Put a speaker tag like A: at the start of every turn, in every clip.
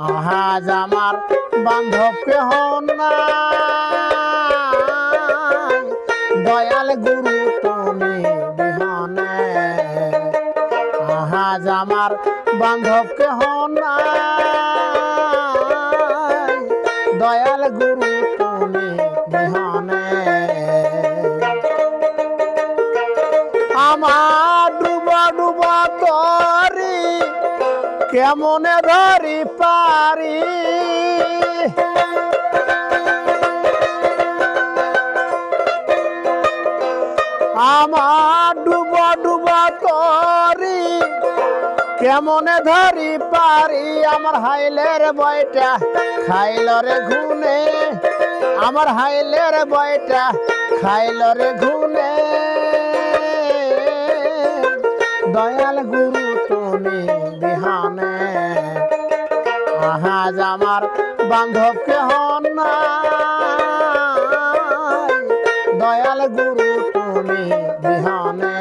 A: আহাজ আমার বান্ধব কেহ নাই, দয়াল গুরু তুমি বিহনে। আহাজ আমার বান্ধব কেহ নাই, দয়াল গুরু তুমি বিহনে। আমার ডুবা ডুবা তরি কেমনে ধরি পারি, আমার ডুবা ডুবা তরি কেমনে ধরি পারি। আমার হাইলের বয়টা খাইল রে ঘুনে, আমার হাইলের বয়টা খাইল রে ঘুনে। দয়াল গুরু তুমি বিহানে। আহাজ আমার বান্ধব কেহ নাই, দয়াল গুরু তুমি বিহানে।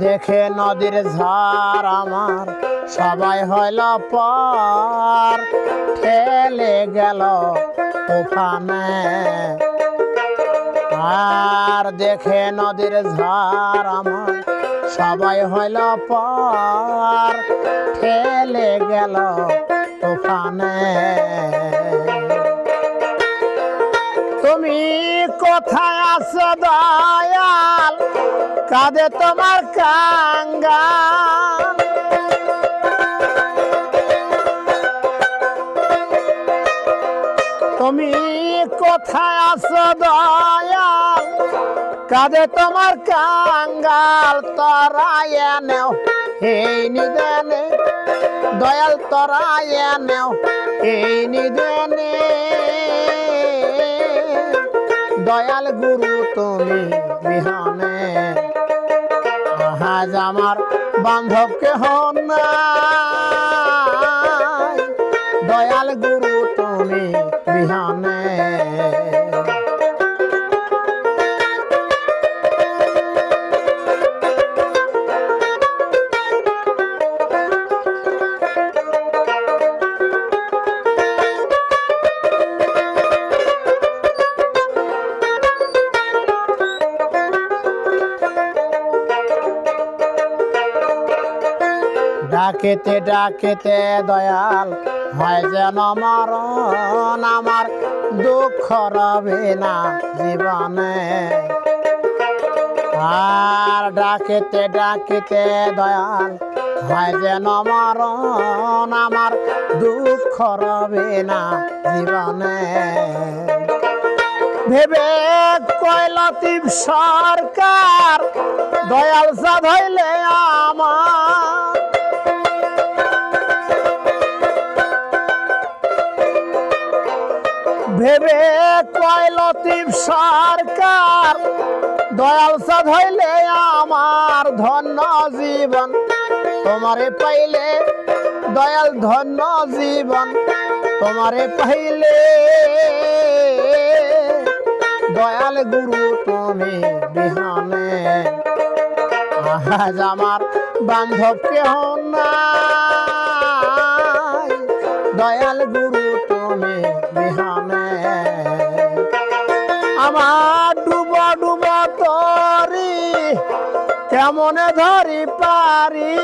A: দেখে নদীর ঝড় আমার সবাই হইল পার, ঠেলে গেল তুফানে। আর দেখে নদীর ঝড় আমার সবাই হইল পার, ঠেলে গেল তুফানে। তুমি কোথায় আছো দয়াল, কাঁদে তোমার কাঙ্গাল। তুমি কোথায় আছো দয়াল, কাঁদে তোমার কাঙ্গাল। তরাইয়া নেও এই নিদানে, দয়াল তরাইয়া নেও এই নিদানে। দয়াল গুরু তুমি বিহনে। আহাজ আমার বান্ধব কেহ নাই, দয়াল গুরু তুমি বিহনে। ডাকেতে ডাকেতে দয়াল হয় যেন মরণ, আমার দুঃখ রবে না জীবনে। আর ডাকেতে ডাকেতে দয়াল হয় যেন মরণ, আমার দুঃখ রবে না জীবনে। ভেবে কইল তিব সরকার দয়াল সাধ হইলে আমার। ভেবে কইল তিব সরকার দয়াল সাধ হইলে আমার। ধন্য জীবন তোমারে পাইলে দয়াল, ধন্য জীবন তোমারে পাইলে। দয়াল গুরু তুমি বিহনে। আহাজ আমার বান্ধব কেহ নাই, দয়াল গুরু তুমি বিহনে। আমার ডুবা ডুবা তরি কেমনে ধরি পারি,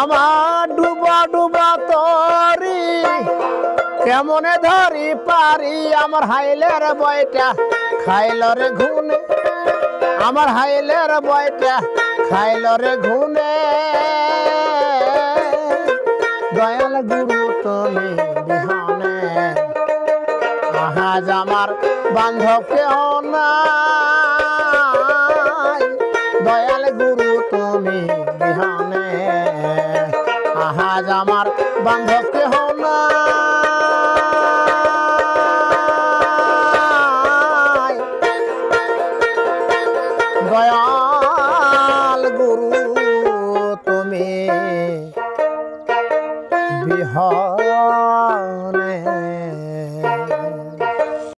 A: আমার ডুবা ডুবা তরি কেমনে ধরি পারি। আমার হাইলের বয়টা খাইল রে ঘুনে, আমার হাইলের বয়টা খাইল রে ঘুনে। দয়াল গুরু তুমি বিহনে। আহাজ আমার বান্ধব কেহ নাই, দয়াল গুরু তুমি বিহনে। আহাজ আমার বান্ধব কেহ নাই। গুরু তুমি বিহনে